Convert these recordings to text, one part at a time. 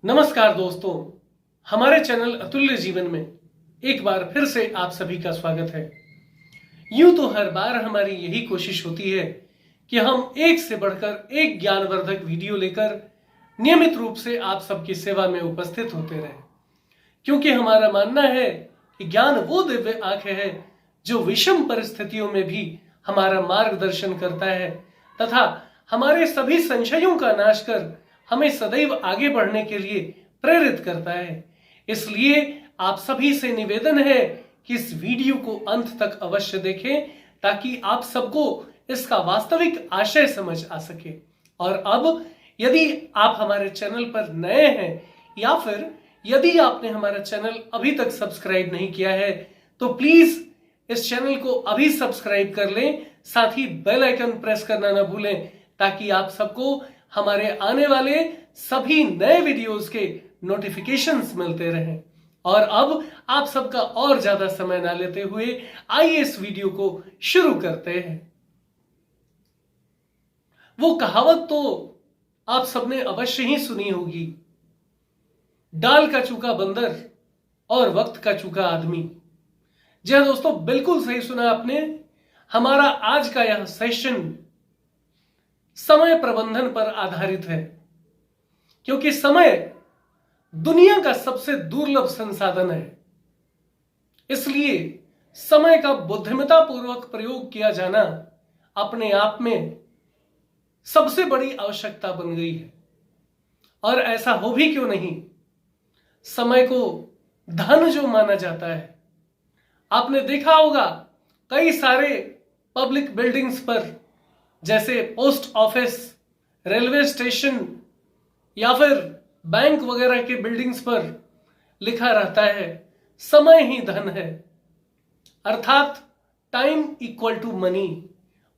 नमस्कार दोस्तों, हमारे चैनल अतुल्य जीवन में एक बार फिर से आप सभी का स्वागत है। यूं तो हर बार हमारी यही कोशिश होती है कि हम एक से बढ़कर एक ज्ञानवर्धक वीडियो लेकर नियमित रूप से आप सबकी सेवा में उपस्थित होते रहें, क्योंकि हमारा मानना है कि ज्ञान वो दिव्य आंख है जो विषम परिस्थितियों में भी हमारा मार्गदर्शन करता है तथा हमारे सभी संशयों का नाश कर हमें सदैव आगे बढ़ने के लिए प्रेरित करता है। इसलिए आप सभी से निवेदन है कि इस वीडियो को अंत तक अवश्य देखें ताकि आप सबको इसका वास्तविक आशय समझ आ सके। और अब यदि आप हमारे चैनल पर नए हैं या फिर यदि आपने हमारा चैनल अभी तक सब्सक्राइब नहीं किया है तो प्लीज इस चैनल को अभी सब्सक्राइब कर लें, साथ ही बेल आइकन प्रेस करना ना भूलें ताकि आप सबको हमारे आने वाले सभी नए वीडियोस के नोटिफिकेशंस मिलते रहें। और अब आप सबका और ज्यादा समय ना लेते हुए आइए इस वीडियो को शुरू करते हैं। वो कहावत तो आप सबने अवश्य ही सुनी होगी, डाल का चूका बंदर और वक्त का चूका आदमी। जी हां दोस्तों, बिल्कुल सही सुना आपने। हमारा आज का यह सेशन समय प्रबंधन पर आधारित है, क्योंकि समय दुनिया का सबसे दुर्लभ संसाधन है। इसलिए समय का बुद्धिमत्तापूर्वक प्रयोग किया जाना अपने आप में सबसे बड़ी आवश्यकता बन गई है। और ऐसा हो भी क्यों नहीं, समय को धन जो माना जाता है, आपने देखा होगा कई सारे पब्लिक बिल्डिंग्स पर, जैसे पोस्ट ऑफिस, रेलवे स्टेशन या फिर बैंक वगैरह के बिल्डिंग्स पर लिखा रहता है समय ही धन है, अर्थात टाइम इक्वल टू मनी।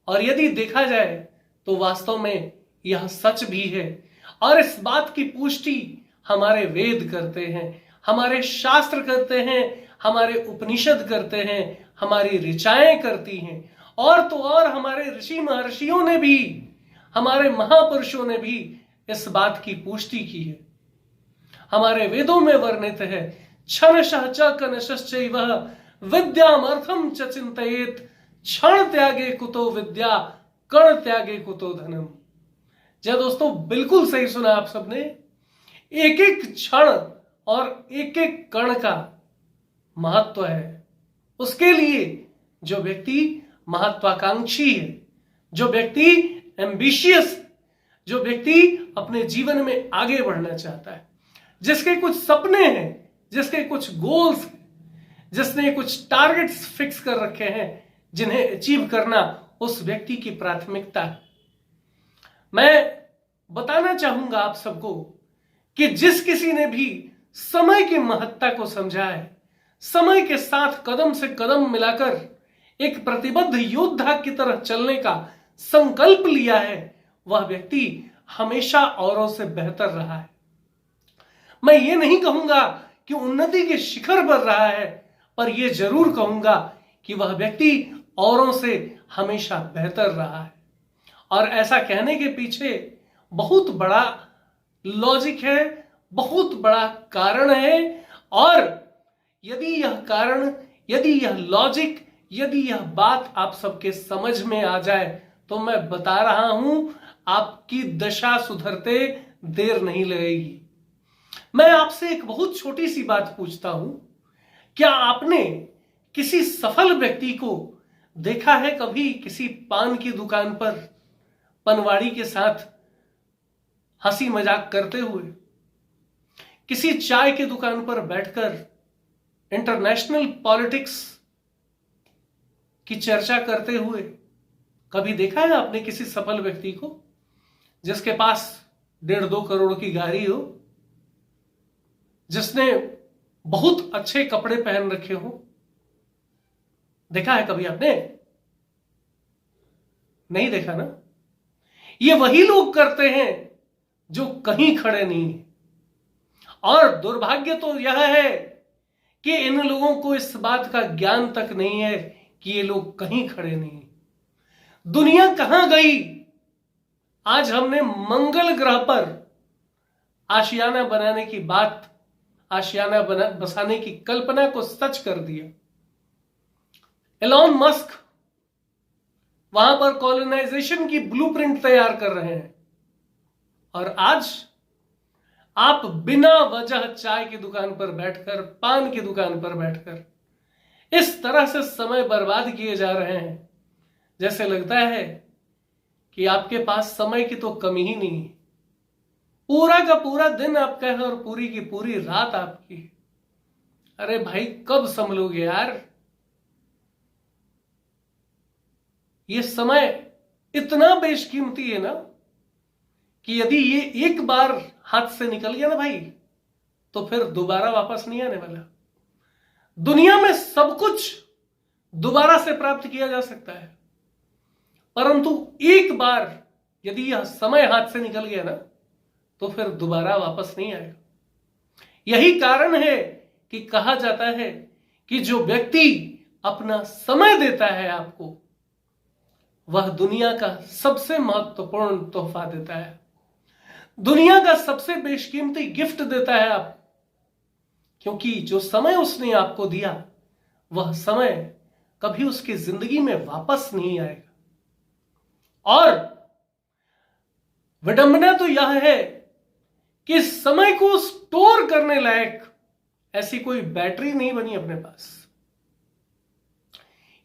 और यदि देखा जाए तो वास्तव में यह सच भी है। और इस बात की पुष्टि हमारे वेद करते हैं, हमारे शास्त्र करते हैं, हमारे उपनिषद करते हैं, हमारी ऋचाएं करती हैं, और तो और हमारे ऋषि महर्षियों ने भी, हमारे महापुरुषों ने भी इस बात की पुष्टि की है। हमारे वेदों में वर्णित है, क्षणशः च कनशश्चैव विद्यामर्थम च चिंतयेत्, क्षण त्यागे कुतो विद्या, कण त्यागे कुतो धनम। जी दोस्तों, बिल्कुल सही सुना आप सबने। एक एक क्षण और एक एक कण का महत्व है। उसके लिए जो व्यक्ति महत्वाकांक्षी है, जो व्यक्ति एम्बिशियस, जो व्यक्ति अपने जीवन में आगे बढ़ना चाहता है, जिसके कुछ सपने हैं, जिसके कुछ गोल्स हैं, जिसने कुछ टारगेट्स फिक्स कर रखे हैं जिन्हें अचीव करना उस व्यक्ति की प्राथमिकता है। मैं बताना चाहूंगा आप सबको कि जिस किसी ने भी समय की महत्ता को समझा है, समय के साथ कदम से कदम मिलाकर एक प्रतिबद्ध योद्धा की तरह चलने का संकल्प लिया है, वह व्यक्ति हमेशा औरों से बेहतर रहा है। मैं ये नहीं कहूंगा कि उन्नति के शिखर पर रहा है, पर यह जरूर कहूंगा कि वह व्यक्ति औरों से हमेशा बेहतर रहा है। और ऐसा कहने के पीछे बहुत बड़ा लॉजिक है, बहुत बड़ा कारण है। और यदि यह कारण, यदि यह लॉजिक, यदि यह बात आप सबके समझ में आ जाए तो मैं बता रहा हूं, आपकी दशा सुधरते देर नहीं लगेगी। मैं आपसे एक बहुत छोटी सी बात पूछता हूं, क्या आपने किसी सफल व्यक्ति को देखा है कभी किसी पान की दुकान पर पनवाड़ी के साथ हंसी मजाक करते हुए, किसी चाय की दुकान पर बैठकर इंटरनेशनल पॉलिटिक्स की चर्चा करते हुए? कभी देखा है आपने किसी सफल व्यक्ति को जिसके पास 1.5-2 करोड़ की गाड़ी हो, जिसने बहुत अच्छे कपड़े पहन रखे हो? देखा है कभी आपने? नहीं देखा ना। ये वही लोग करते हैं जो कहीं खड़े नहीं है। और दुर्भाग्य तो यह है कि इन लोगों को इस बात का ज्ञान तक नहीं है कि ये लोग कहीं खड़े नहीं। दुनिया कहां गई? आज हमने मंगल ग्रह पर आशियाना बनाने की बात, आशियाना बसाने की कल्पना को सच कर दिया। एलॉन मस्क वहां पर कॉलोनाइजेशन की ब्लूप्रिंट तैयार कर रहे हैं, और आज आप बिना वजह चाय की दुकान पर बैठकर, पान की दुकान पर बैठकर इस तरह से समय बर्बाद किए जा रहे हैं, जैसे लगता है कि आपके पास समय की तो कमी ही नहीं है। पूरा का पूरा दिन आपका है और पूरी की पूरी रात आपकी है। अरे भाई, कब संभलोगे यार? ये समय इतना बेशकीमती है ना कि यदि ये एक बार हाथ से निकल गया ना भाई, तो फिर दोबारा वापस नहीं आने वाला। दुनिया में सब कुछ दोबारा से प्राप्त किया जा सकता है, परंतु एक बार यदि यह समय हाथ से निकल गया ना, तो फिर दोबारा वापस नहीं आएगा। यही कारण है कि कहा जाता है कि जो व्यक्ति अपना समय देता है आपको, वह दुनिया का सबसे महत्वपूर्ण तोहफा देता है, दुनिया का सबसे बेशकीमती गिफ्ट देता है आपको। क्योंकि जो समय उसने आपको दिया, वह समय कभी उसकी जिंदगी में वापस नहीं आएगा। और विडंबना तो यह है कि समय को स्टोर करने लायक ऐसी कोई बैटरी नहीं बनी अपने पास।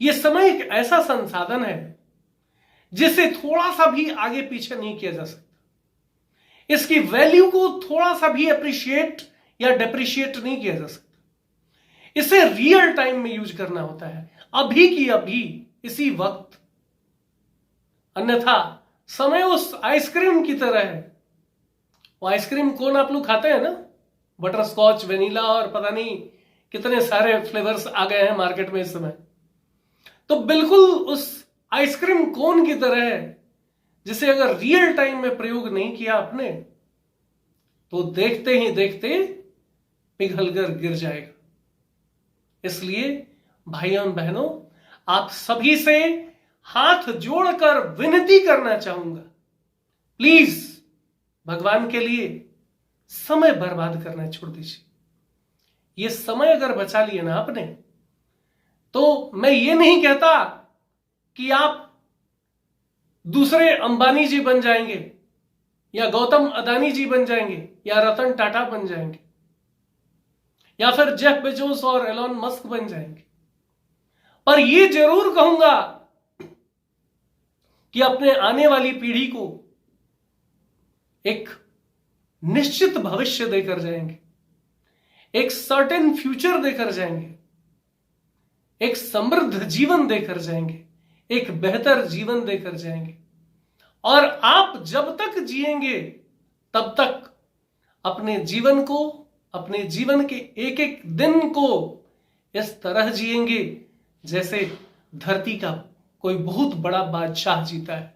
यह समय एक ऐसा संसाधन है जिसे थोड़ा सा भी आगे पीछे नहीं किया जा सकता। इसकी वैल्यू को थोड़ा सा भी अप्रिशिएट या डेप्रिशिएट नहीं किया जा सकता। इसे रियल टाइम में यूज करना होता है, अभी की अभी, इसी वक्त। अन्यथा समय उस आइसक्रीम की तरह है। वो आइसक्रीम कौन आप लोग खाते हैं ना, बटर स्कॉच, वेनिला और पता नहीं कितने सारे फ्लेवर्स आ गए हैं मार्केट में इस समय। तो बिल्कुल उस आइसक्रीम कोन की तरह है, जिसे अगर रियल टाइम में प्रयोग नहीं किया आपने, तो देखते ही देखते पिघलकर गिर जाएगा। इसलिए भाइयों बहनों, आप सभी से हाथ जोड़कर विनती करना चाहूंगा, प्लीज भगवान के लिए समय बर्बाद करना छोड़ दीजिए। ये समय अगर बचा लिया ना आपने, तो मैं ये नहीं कहता कि आप दूसरे अंबानी जी बन जाएंगे या गौतम अदानी जी बन जाएंगे या रतन टाटा बन जाएंगे या फिर जेफ बेजोस और एलॉन मस्क बन जाएंगे, पर यह जरूर कहूंगा कि अपने आने वाली पीढ़ी को एक निश्चित भविष्य देकर जाएंगे, एक सर्टेन फ्यूचर देकर जाएंगे, एक समृद्ध जीवन देकर जाएंगे, एक बेहतर जीवन देकर जाएंगे। और आप जब तक जिएंगे तब तक अपने जीवन को, अपने जीवन के एक एक दिन को इस तरह जिएंगे जैसे धरती का कोई बहुत बड़ा बादशाह जीता है,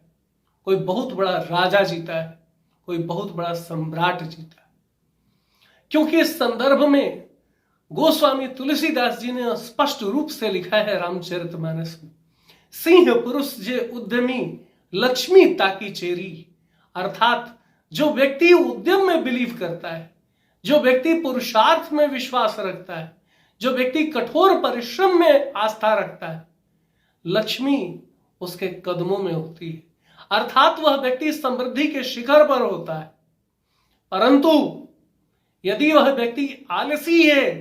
कोई बहुत बड़ा राजा जीता है, कोई बहुत बड़ा सम्राट जीता है। क्योंकि इस संदर्भ में गोस्वामी तुलसीदास जी ने स्पष्ट रूप से लिखा है रामचरितमानस में, सिंह पुरुष जे उद्यमी लक्ष्मी ताकी चेरी। अर्थात जो व्यक्ति उद्यम में बिलीव करता है, जो व्यक्ति पुरुषार्थ में विश्वास रखता है, जो व्यक्ति कठोर परिश्रम में आस्था रखता है, लक्ष्मी उसके कदमों में होती है। अर्थात वह व्यक्ति समृद्धि के शिखर पर होता है। परंतु यदि वह व्यक्ति आलसी है,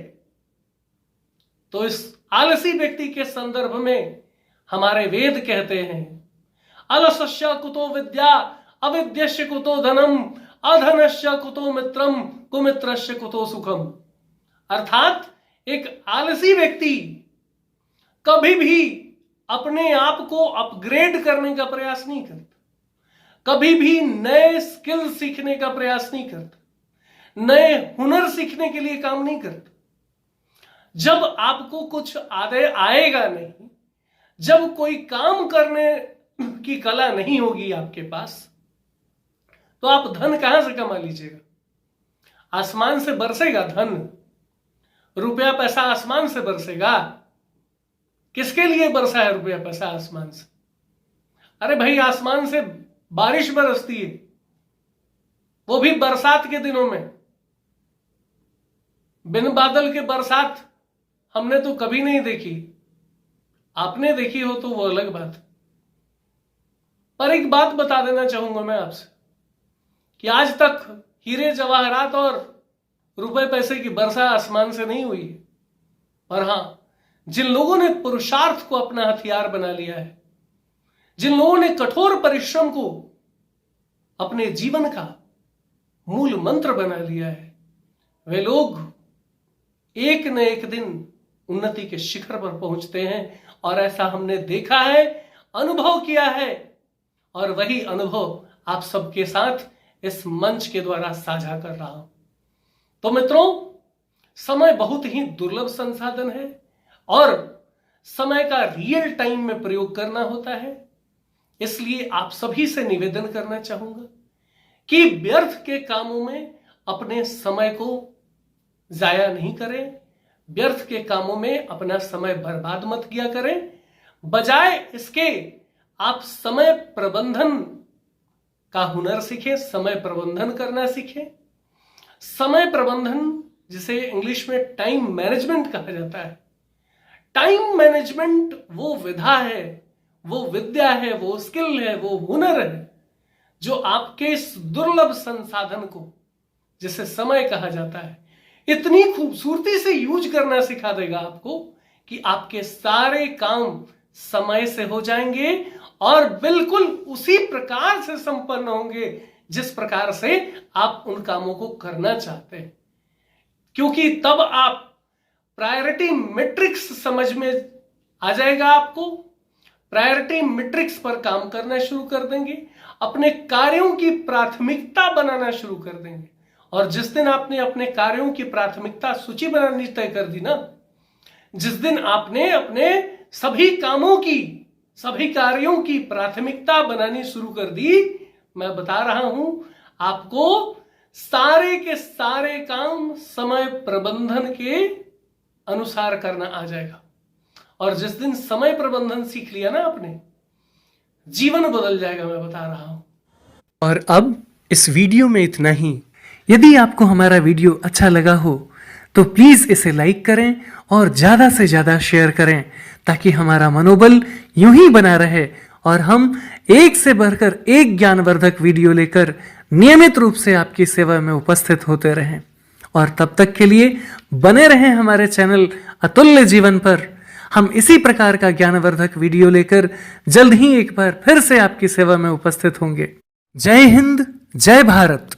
तो इस आलसी व्यक्ति के संदर्भ में हमारे वेद कहते हैं, अलसस्य कुतो विद्या अविद्यस्य कुतो धनम अधनस्य कुतो मित्रम कुमित्रस्य कुतो सुखम। अर्थात एक आलसी व्यक्ति कभी भी अपने आप को अपग्रेड करने का प्रयास नहीं करता, कभी भी नए स्किल सीखने का प्रयास नहीं करता, नए हुनर सीखने के लिए काम नहीं करता। जब आपको कुछ आएगा नहीं, जब कोई काम करने की कला नहीं होगी आपके पास, तो आप धन कहां से कमा लीजिएगा? आसमान से बरसेगा धन, रुपया पैसा आसमान से बरसेगा। किसके लिए बरसा है रुपया पैसा आसमान से? अरे भाई, आसमान से बारिश बरसती है, वो भी बरसात के दिनों में, बिन बादल के बरसात हमने तो कभी नहीं देखी, आपने देखी हो तो वो अलग बात। पर एक बात बता देना चाहूंगा मैं आपसे कि आज तक हीरे जवाहरात और रुपए पैसे की वर्षा आसमान से नहीं हुई है। पर हां, जिन लोगों ने पुरुषार्थ को अपना हथियार बना लिया है, जिन लोगों ने कठोर परिश्रम को अपने जीवन का मूल मंत्र बना लिया है, वे लोग एक न एक दिन उन्नति के शिखर पर पहुंचते हैं। और ऐसा हमने देखा है, अनुभव किया है, और वही अनुभव आप सबके साथ इस मंच के द्वारा साझा कर रहा हूं। तो मित्रों, समय बहुत ही दुर्लभ संसाधन है और समय का रियल टाइम में प्रयोग करना होता है। इसलिए आप सभी से निवेदन करना चाहूंगा कि व्यर्थ के कामों में अपने समय को जाया नहीं करें, व्यर्थ के कामों में अपना समय बर्बाद मत किया करें। बजाय इसके आप समय प्रबंधन का हुनर सीखें, समय प्रबंधन करना सीखें। समय प्रबंधन, जिसे इंग्लिश में टाइम मैनेजमेंट कहा जाता है, टाइम मैनेजमेंट वो विधा है, वो विद्या है, वो स्किल है, वो हुनर है जो आपके इस दुर्लभ संसाधन को, जिसे समय कहा जाता है, इतनी खूबसूरती से यूज करना सिखा देगा आपको कि आपके सारे काम समय से हो जाएंगे और बिल्कुल उसी प्रकार से संपन्न होंगे जिस प्रकार से आप उन कामों को करना चाहते हैं। क्योंकि तब आप प्रायोरिटी मैट्रिक्स समझ में आ जाएगा, आपको प्रायोरिटी मैट्रिक्स पर काम करना शुरू कर देंगे, अपने कार्यों की प्राथमिकता बनाना शुरू कर देंगे। और जिस दिन आपने अपने कार्यों की प्राथमिकता सूची बनानी तय कर दी ना, जिस दिन आपने अपने सभी कामों की, सभी कार्यों की प्राथमिकता बनानी शुरू कर दी, मैं बता रहा हूं आपको सारे के सारे काम समय प्रबंधन के अनुसार करना आ जाएगा। और जिस दिन समय प्रबंधन सीख लिया ना आपने, जीवन बदल जाएगा, मैं बता रहा हूं। और अब इस वीडियो में इतना ही। यदि आपको हमारा वीडियो अच्छा लगा हो तो प्लीज इसे लाइक करें और ज्यादा से ज्यादा शेयर करें, ताकि हमारा मनोबल यूं ही बना रहे और हम एक से बढ़कर एक ज्ञानवर्धक वीडियो लेकर नियमित रूप से आपकी सेवा में उपस्थित होते रहें। और तब तक के लिए बने रहें हमारे चैनल अतुल्य जीवन पर। हम इसी प्रकार का ज्ञानवर्धक वीडियो लेकर जल्द ही एक बार फिर से आपकी सेवा में उपस्थित होंगे। जय हिंद, जय भारत।